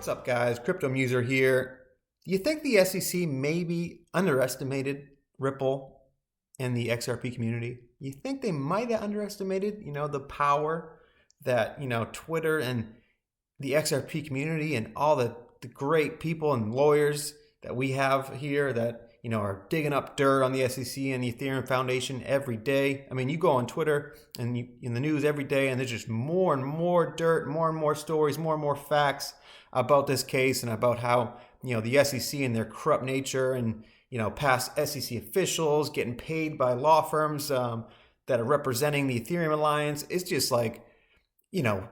What's up, guys? Crypto Muser here. Do you think the SEC maybe underestimated Ripple and the XRP community? You think they might have underestimated, the power that, Twitter and the XRP community and all the great people and lawyers that we have here that, are digging up dirt on the SEC and the Ethereum Foundation every day. I mean, you go on Twitter and in the news every day, and there's just more and more dirt, more and more stories, more and more facts about this case and about how, the SEC and their corrupt nature and, past SEC officials getting paid by law firms that are representing the Ethereum Alliance. It's just like,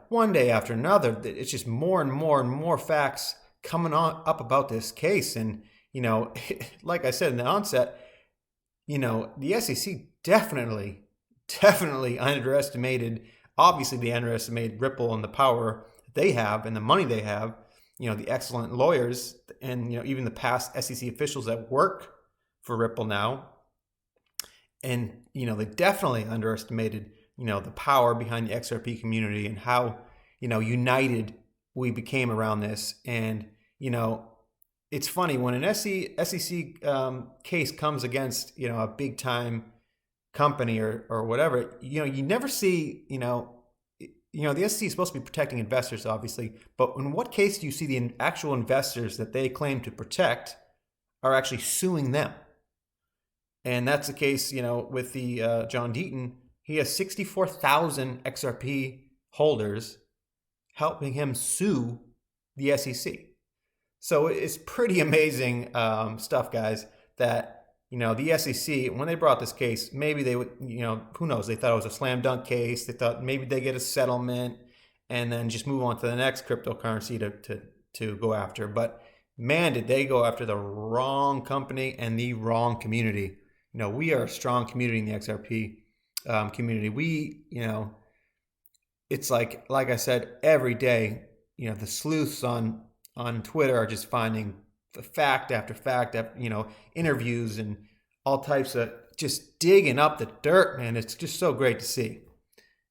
one day after another, it's just more and more and more facts coming up about this case. And, like I said in the onset, the SEC definitely underestimated. Obviously, they underestimated Ripple and the power they have and the money they have. The excellent lawyers and, even the past SEC officials that work for Ripple now. And, they definitely underestimated, the power behind the XRP community and how, united we became around this. And, it's funny when an SEC case comes against, a big time company or whatever, you never see, the SEC is supposed to be protecting investors, obviously, but in what case do you see the actual investors that they claim to protect are actually suing them? And that's the case, with the John Deaton. He has 64,000 XRP holders helping him sue the SEC. So it's pretty amazing stuff, guys, that, the SEC, when they brought this case, maybe they would, who knows? They thought it was a slam dunk case. They thought maybe they get a settlement and then just move on to the next cryptocurrency to go after. But man, did they go after the wrong company and the wrong community. We are a strong community in the XRP community. We, it's like I said, every day, the sleuths on Twitter are just finding the fact after fact, interviews and all types of just digging up the dirt, man. It's just so great to see.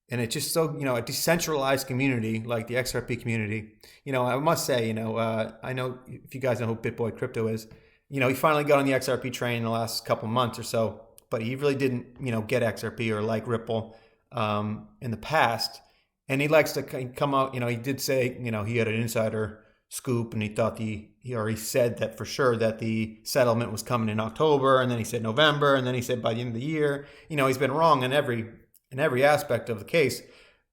And it's just so, a decentralized community like the XRP community. I must say, I know if you guys know who BitBoy Crypto is, he finally got on the XRP train in the last couple months or so, but he really didn't, get XRP or like Ripple in the past. And he likes to come out, he did say, he had an insider scoop and he thought he said that for sure that the settlement was coming in October, and then he said November, and then he said by the end of the year. He's been wrong in every aspect of the case,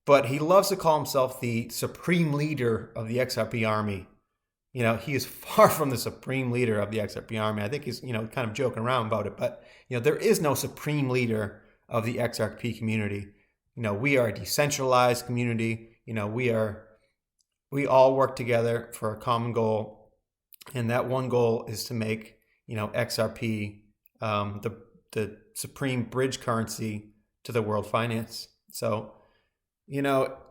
but he loves to call himself the supreme leader of the XRP ARMY. He is far from the supreme leader of the XRP ARMY. I think he's, kind of joking around about it, but, there is no supreme leader of the XRP community. We are a decentralized community. We all work together for a common goal. And that one goal is to make, XRP the supreme bridge currency to the world finance. So,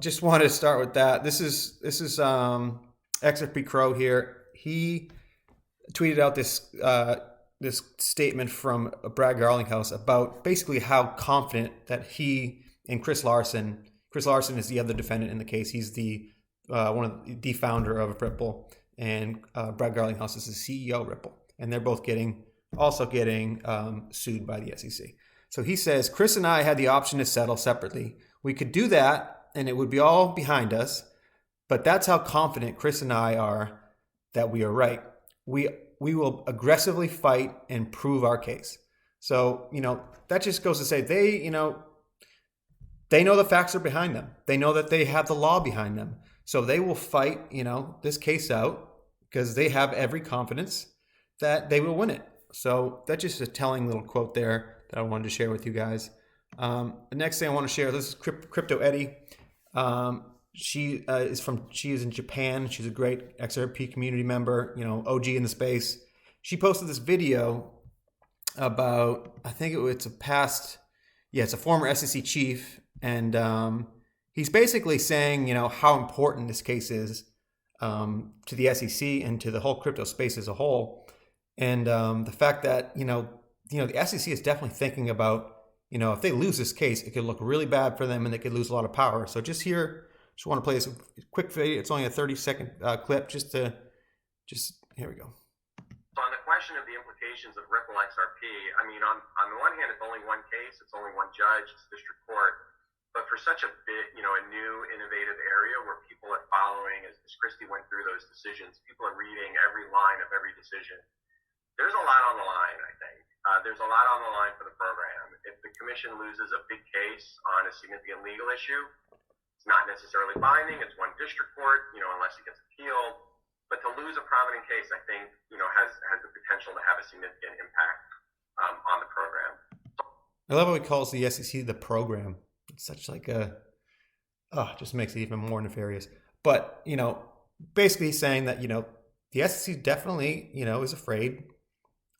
just wanted to start with that. This is XRP Crow here. He tweeted out this statement from Brad Garlinghouse about basically how confident that he and Chris Larson is the other defendant in the case. He's the one of the founder of Ripple, and Brad Garlinghouse is the CEO of Ripple, and they're both getting sued by the SEC. So he says, Chris and I had the option to settle separately. We could do that, and it would be all behind us. But that's how confident Chris and I are that we are right. We will aggressively fight and prove our case. So that just goes to say they know the facts are behind them. They know that they have the law behind them. So they will fight, this case out because they have every confidence that they will win it. So that's just a telling little quote there that I wanted to share with you guys. The next thing I want to share, this is Crypto Eddie. She is in Japan. She's a great XRP community member, OG in the space. She posted this video about, I think it's a former SEC chief, and he's basically saying, how important this case is to the SEC and to the whole crypto space as a whole. And the fact that, the SEC is definitely thinking about, if they lose this case, it could look really bad for them and they could lose a lot of power. So just want to play this quick video. It's only a 30-second clip just to Just here we go. So on the question of the implications of Ripple XRP, I mean, on the one hand, it's only one case, it's only one judge, it's district court. But for such a bit, a new innovative area where people are following, as Christy went through those decisions, people are reading every line of every decision. There's a lot on the line, I think. There's a lot on the line for the program. If the commission loses a big case on a significant legal issue, it's not necessarily binding. It's one district court, unless it gets appealed. But to lose a prominent case, I think, has the potential to have a significant impact on the program. I love how he calls the SEC the program. It's such like just makes it even more nefarious. But, basically he's saying that, the SEC definitely, is afraid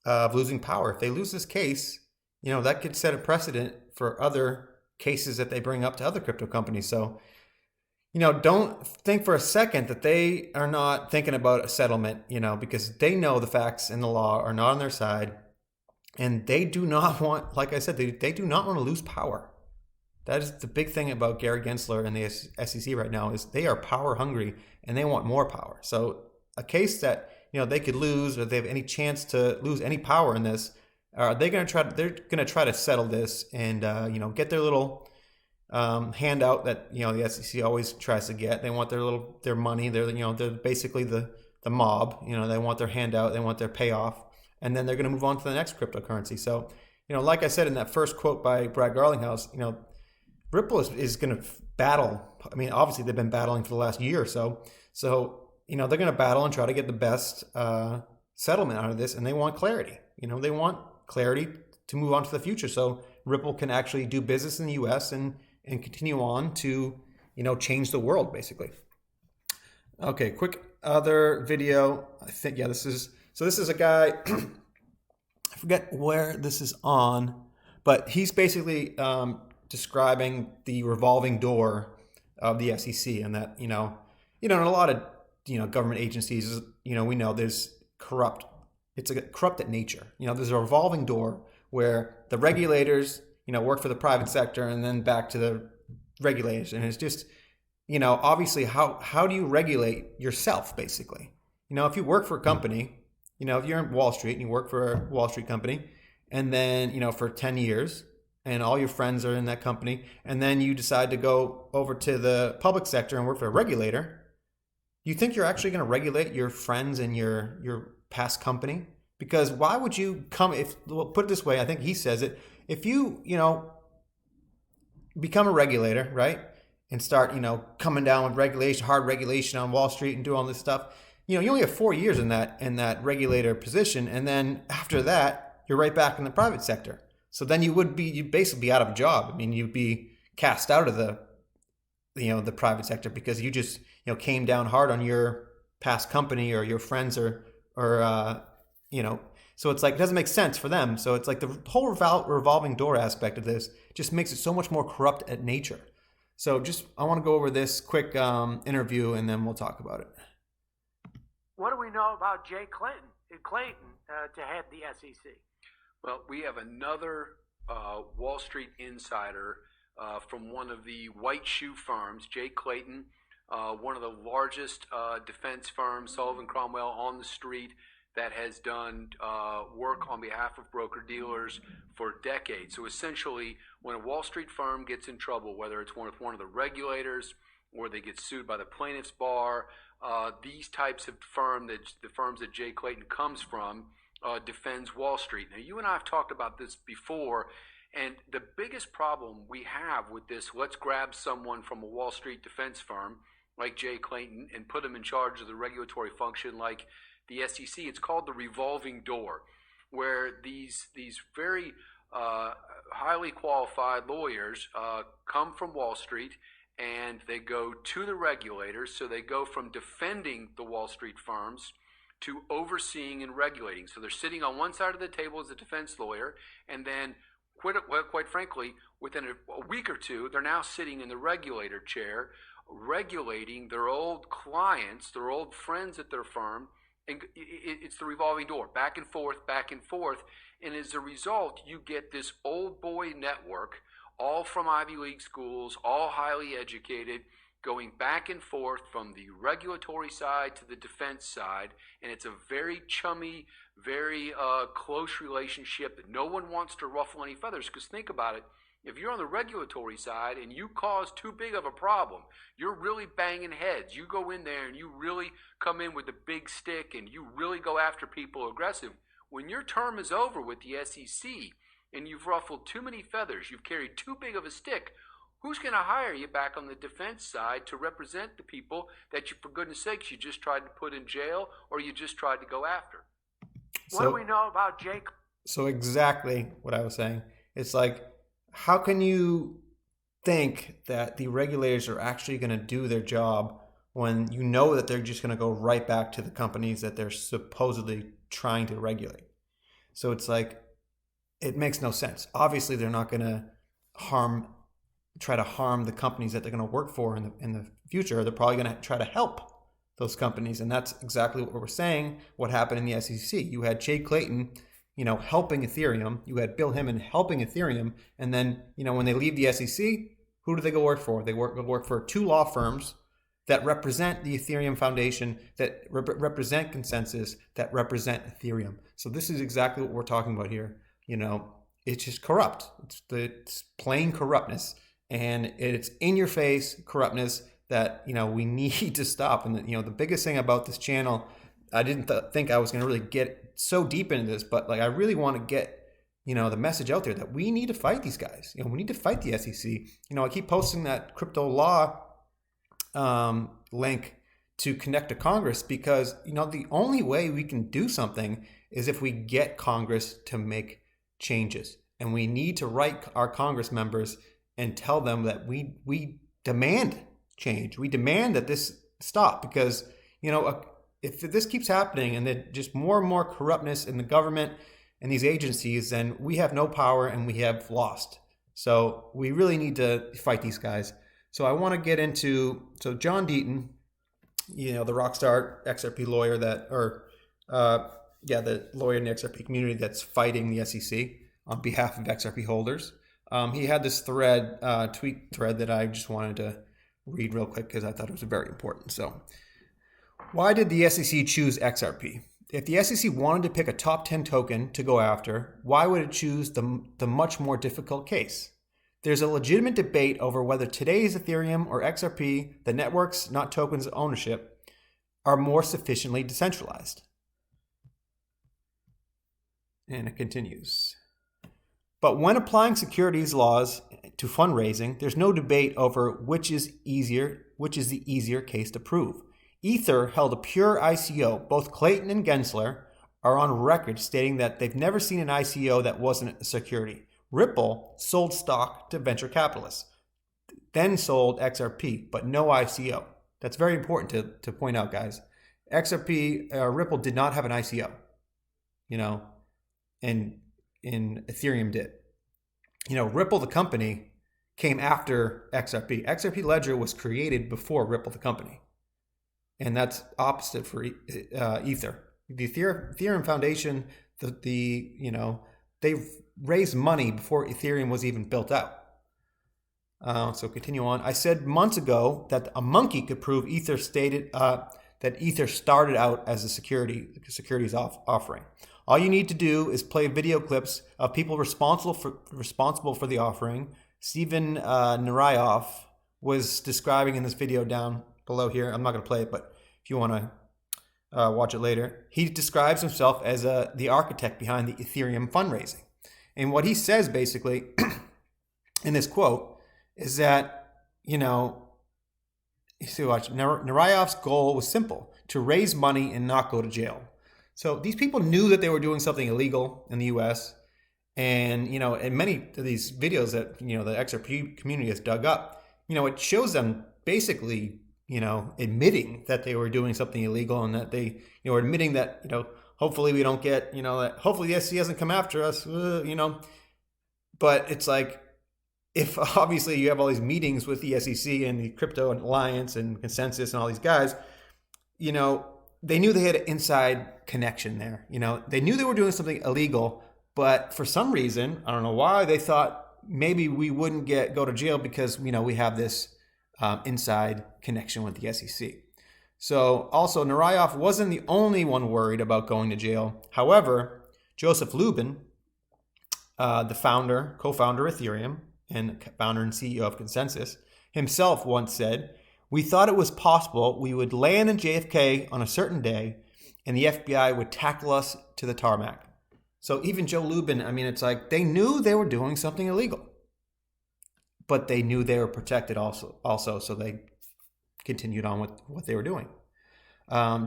of losing power. If they lose this case, that could set a precedent for other cases that they bring up to other crypto companies. So, don't think for a second that they are not thinking about a settlement, because they know the facts and the law are not on their side. And they do not want, like I said, they do not want to lose power. That is the big thing about Gary Gensler and the SEC right now, is they are power hungry and they want more power. So a case that, they could lose, or they have any chance to lose any power in this, they're going to try to settle this and, get their little handout that, the SEC always tries to get. They want their money. They're basically the mob. They want their handout. They want their payoff. And then they're going to move on to the next cryptocurrency. So, like I said in that first quote by Brad Garlinghouse, Ripple is going to battle. I mean, obviously they've been battling for the last year or so. So, they're going to battle and try to get the best settlement out of this. And they want clarity. They want clarity to move on to the future. So Ripple can actually do business in the U.S. and continue on to, change the world, basically. Okay, quick other video. I think, this is a guy, I forget where this is on, but he's basically describing the revolving door of the SEC, and that, in a lot of, government agencies, we know there's it's a corrupted nature. There's a revolving door where the regulators, work for the private sector and then back to the regulators. And it's just, obviously how do you regulate yourself, basically? If you work for a company, if you're in Wall Street and you work for a Wall Street company, and then, for 10 years, and all your friends are in that company, and then you decide to go over to the public sector and work for a regulator, you think you're actually going to regulate your friends and your past company? Because why would you put it this way, I think he says it, if you, become a regulator, right, and start, coming down with hard regulation on Wall Street and do all this stuff, you only have 4 years in that regulator position, and then after that, you're right back in the private sector. So then you'd basically be out of a job. I mean, you'd be cast out of the private sector because you just, came down hard on your past company or your friends or so it's like, it doesn't make sense for them. So it's like the whole revolving door aspect of this just makes it so much more corrupt at nature. So I want to go over this quick interview and then we'll talk about it. What do we know about Jay Clayton to head the SEC? Well, we have another Wall Street insider from one of the white shoe firms, Jay Clayton, one of the largest defense firms, Sullivan Cromwell on the street, that has done work on behalf of broker-dealers for decades. So essentially, when a Wall Street firm gets in trouble, whether it's one of the regulators or they get sued by the plaintiff's bar, these types of the firms that Jay Clayton comes from, defends Wall Street. Now, you and I have talked about this before, and the biggest problem we have with this, let's grab someone from a Wall Street defense firm like Jay Clayton and put him in charge of the regulatory function like the SEC. It's called the revolving door, where these very highly qualified lawyers come from Wall Street and they go to the regulators. So they go from defending the Wall Street firms to overseeing and regulating. So they're sitting on one side of the table as a defense lawyer, and then quite frankly, within a week or two, they're now sitting in the regulator chair, regulating their old clients, their old friends at their firm. And it's the revolving door, back and forth. And as a result, you get this old boy network, all from Ivy League schools, all highly educated, going back and forth from the regulatory side to the defense side, and it's a very chummy, very close relationship that no one wants to ruffle any feathers. Because think about it, if you're on the regulatory side and you cause too big of a problem, you're really banging heads. You go in there and you really come in with a big stick and you really go after people aggressive. When your term is over with the SEC and you've ruffled too many feathers, you've carried too big of a stick, who's going to hire you back on the defense side to represent the people that you, for goodness sakes, you just tried to put in jail or you just tried to go after? What do we know about Jake? So exactly what I was saying. It's like, how can you think that the regulators are actually going to do their job when you know that they're just going to go right back to the companies that they're supposedly trying to regulate? So it's like, it makes no sense. Obviously, they're not going to try to harm the companies that they're going to work for in the future. They're probably going to try to help those companies. And that's exactly what we're saying, what happened in the SEC. You had Jay Clayton, helping Ethereum. You had Bill Hinman helping Ethereum. And then, when they leave the SEC, who do they go work for? They go work for two law firms that represent the Ethereum Foundation, that represent Consensus, that represent Ethereum. So this is exactly what we're talking about here. It's just corrupt. It's plain corruptness. And it's in your face corruptness that, we need to stop. And, the biggest thing about this channel, I didn't think I was going to really get so deep into this, but I really want to get, the message out there that we need to fight these guys. We need to fight the SEC. I keep posting that crypto law link to connect to Congress because, the only way we can do something is if we get Congress to make changes. And we need to write our Congress members and tell them that we demand change. We demand that this stop because, if this keeps happening and then just more and more corruptness in the government and these agencies, then we have no power and we have lost. So we really need to fight these guys. So I want to get into, John Deaton, the rock star XRP lawyer the lawyer in the XRP community that's fighting the SEC on behalf of XRP holders. He had this tweet thread that I just wanted to read real quick because I thought it was very important. So, why did the SEC choose XRP? If the SEC wanted to pick a top 10 token to go after, why would it choose the much more difficult case? There's a legitimate debate over whether today's Ethereum or XRP, the networks, not tokens of ownership, are more sufficiently decentralized. And it continues. But when applying securities laws to fundraising, there's no debate over which is the easier case to prove. Ether held a pure ICO. Both Clayton and Gensler are on record stating that they've never seen an ICO that wasn't a security. Ripple sold stock to venture capitalists, then sold XRP, but no ICO. That's very important to point out, guys. Ripple did not have an ICO, and Ethereum did. Ripple, the company, came after XRP. XRP Ledger was created before Ripple, the company. And that's opposite for Ether. The Ethereum Foundation, they've raised money before Ethereum was even built out. So continue on. I said months ago that a monkey could prove Ether that Ether started out as a securities offering. All you need to do is play video clips of people responsible for the offering. Stephen Narayoff was describing in this video down below here. I'm not going to play it, but if you want to watch it later, he describes himself as the architect behind the Ethereum fundraising. And what he says basically in this quote is that, Narayoff's goal was simple: to raise money and not go to jail. So these people knew that they were doing something illegal in the U.S. And, in many of these videos that, the XRP community has dug up, it shows them basically, admitting that they were doing something illegal and that they, were admitting that, hopefully we don't get, that hopefully the SEC doesn't come after us, But it's like, if obviously you have all these meetings with the SEC and the Crypto Alliance and Consensus and all these guys, they knew they had an inside connection there. They knew they were doing something illegal, but for some reason, I don't know why, they thought maybe we wouldn't go to jail because, we have this inside connection with the SEC. So also, Narayev wasn't the only one worried about going to jail. However, Joseph Lubin, the co-founder of Ethereum and founder and CEO of Consensus, himself once said, "We thought it was possible we would land in JFK on a certain day and the FBI would tackle us to the tarmac." So even Joe Lubin, I mean, it's like they knew they were doing something illegal, but they knew they were protected also, so they continued on with what they were doing.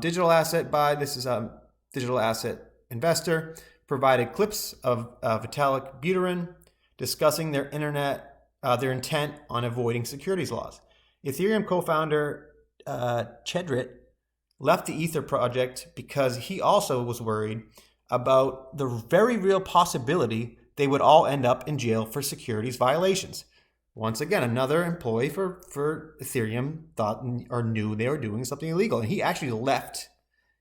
Digital asset buy. This is a digital asset investor provided clips of Vitalik Buterin discussing their intent on avoiding securities laws. Ethereum co-founder Chedrit left the Ether project because he also was worried about the very real possibility they would all end up in jail for securities violations. Once again, another employee for Ethereum thought or knew they were doing something illegal. And he actually left.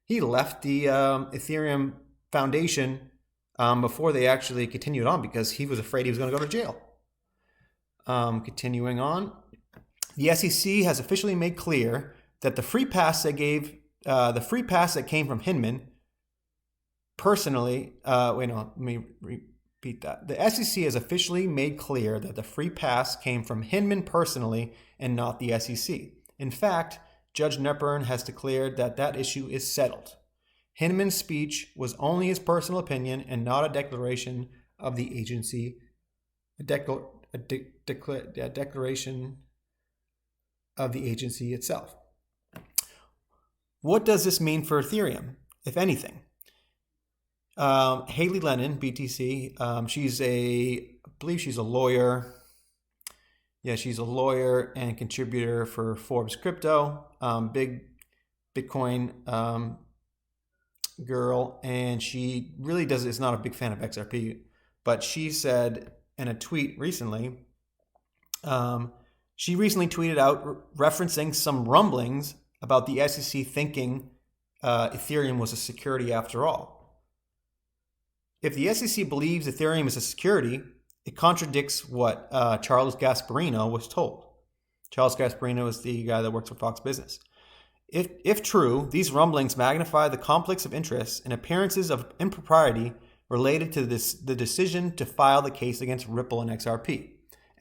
He left the Ethereum Foundation before they actually continued on because he was afraid he was going to go to jail. Continuing on, the SEC has officially made clear that the free pass that came from Hinman personally. Let me repeat that. The SEC has officially made clear that the free pass came from Hinman personally and not the SEC. In fact, Judge Nepern has declared that issue is settled. Hinman's speech was only his personal opinion and not a declaration of the agency. Declaration of the agency itself. What does this mean for Ethereum, if anything? Haley Lennon, BTC, I believe she's a lawyer. Yeah, she's a lawyer and contributor for Forbes Crypto, big Bitcoin girl, and she really is not a big fan of XRP, but she said in a tweet recently, she recently tweeted out referencing some rumblings about the SEC thinking Ethereum was a security after all. If the SEC believes Ethereum is a security, it contradicts what Charles Gasparino was told. Charles Gasparino is the guy that works for Fox Business. If true, these rumblings magnify the conflicts of interest and appearances of impropriety related to the decision to file the case against Ripple and XRP.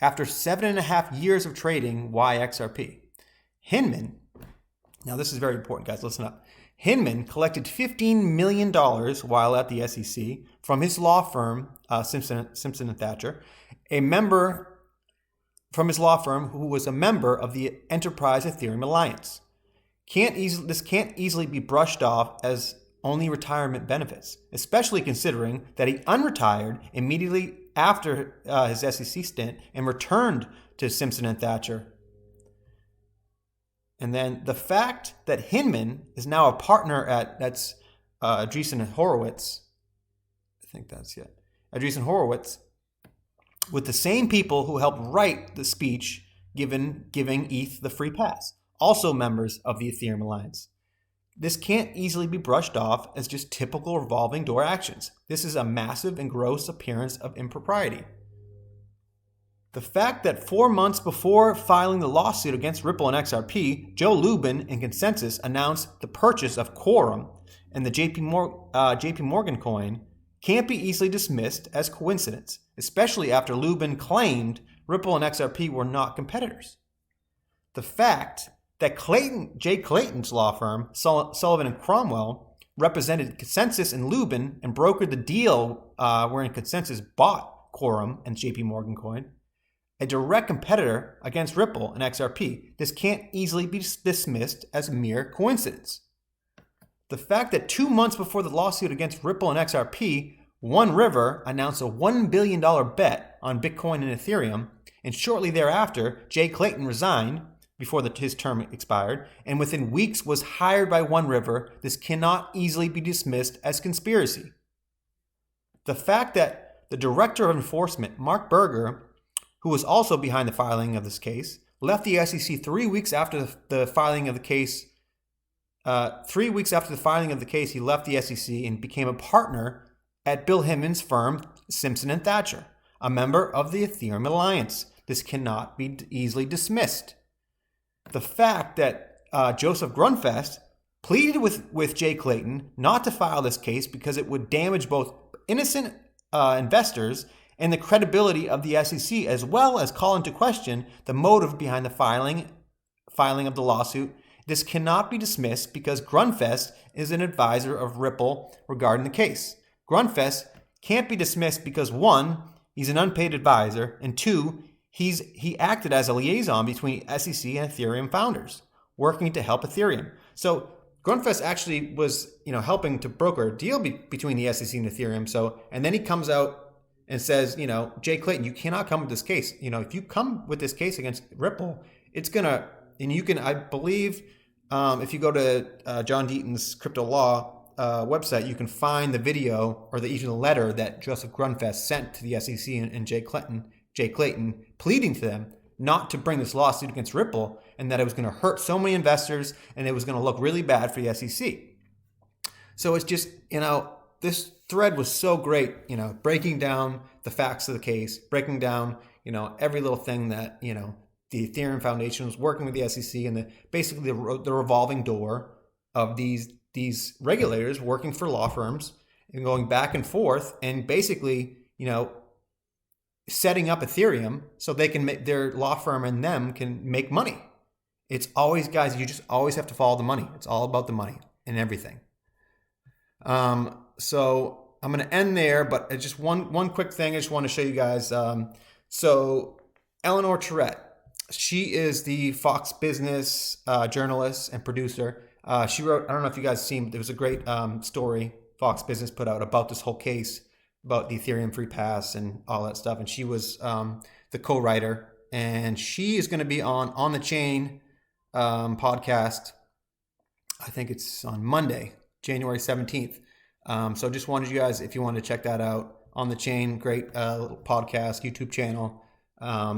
After 7.5 years of trading, why XRP? Hinman, now this is very important, guys, listen up. Hinman collected $15 million while at the SEC from his law firm, Simpson & Thatcher, a member from his law firm who was a member of the Enterprise Ethereum Alliance. This can't easily be brushed off as only retirement benefits, especially considering that he unretired immediately after his SEC stint and returned to Simpson & Thatcher. And then the fact that Hinman is now a partner at Andreessen Horowitz, Andreessen Horowitz, with the same people who helped write the speech giving ETH the free pass, also members of the Ethereum Alliance. This can't easily be brushed off as just typical revolving door actions. This is a massive and gross appearance of impropriety. The fact that 4 months before filing the lawsuit against Ripple and XRP, Joe Lubin and Consensus announced the purchase of Quorum and the JP Morgan coin can't be easily dismissed as coincidence, especially after Lubin claimed Ripple and XRP were not competitors. The fact that Jay Clayton's law firm, Sullivan and Cromwell, represented Consensus and Lubin and brokered the deal wherein Consensus bought Quorum and JP Morgan coin, a direct competitor against Ripple and XRP. This can't easily be dismissed as mere coincidence. The fact that 2 months before the lawsuit against Ripple and XRP, One River announced a $1 billion bet on Bitcoin and Ethereum, and shortly thereafter, Jay Clayton resigned before his term expired, and within weeks was hired by One River, this cannot easily be dismissed as conspiracy. The fact that the Director of Enforcement, Mark Berger, who was also behind the filing of this case, left the SEC 3 weeks after the filing of the case. 3 weeks after the filing of the case, he left the SEC and became a partner at Bill Hinman's firm, Simpson & Thatcher, a member of the Ethereum Alliance. This cannot be easily dismissed. the fact that Joseph Grunfest pleaded with Jay Clayton not to file this case because it would damage both innocent investors and the credibility of the SEC, as well as call into question the motive behind the filing of the lawsuit. This cannot be dismissed because Grunfest is an advisor of Ripple regarding the case. Grunfest can't be dismissed because 1, he's an unpaid advisor, and 2, he acted as a liaison between SEC and Ethereum founders, working to help Ethereum. So Grunfest actually was, helping to broker a deal between the SEC and Ethereum. So, and then he comes out and says, Jay Clayton, you cannot come with this case. If you come with this case against Ripple, it's gonna, and you can, I believe, if you go to John Deaton's crypto law website, you can find the video or even the letter that Joseph Grunfest sent to the SEC and Jay Clayton, pleading to them not to bring this lawsuit against Ripple, and that it was going to hurt so many investors and it was going to look really bad for the SEC. So it's just, this thread was so great, breaking down the facts of the case, breaking down, every little thing that, the Ethereum Foundation was working with the SEC and basically the revolving door of these regulators working for law firms and going back and forth and basically, setting up Ethereum so they can make their law firm and them can make money. It's always, guys, you just always have to follow the money. It's all about the money and everything. So I'm going to end there, but just one quick thing I just want to show you guys. So Eleanor Tourette, she is the Fox Business journalist and producer. She wrote, I don't know if you guys seen, there was a great story Fox Business put out about this whole case, about the Ethereum free pass and all that stuff. And she was the co-writer, and she is going to be on the Chain podcast. I think it's on Monday, January 17th. So just wanted you guys, if you want to check that out, On the Chain, great podcast, YouTube channel.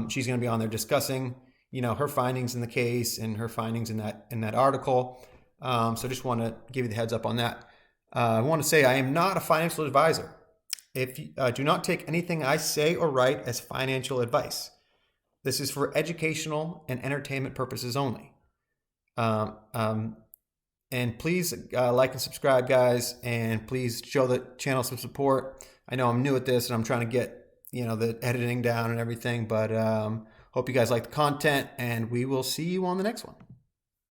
She's going to be on there discussing, her findings in the case and her findings in that article. So just want to give you the heads up on that. I want to say I am not a financial advisor. If you, do not take anything I say or write as financial advice. This is for educational and entertainment purposes only. And please like and subscribe, guys, and please show the channel some support. I know I'm new at this and I'm trying to get the editing down and everything, but hope you guys like the content, and we will see you on the next one.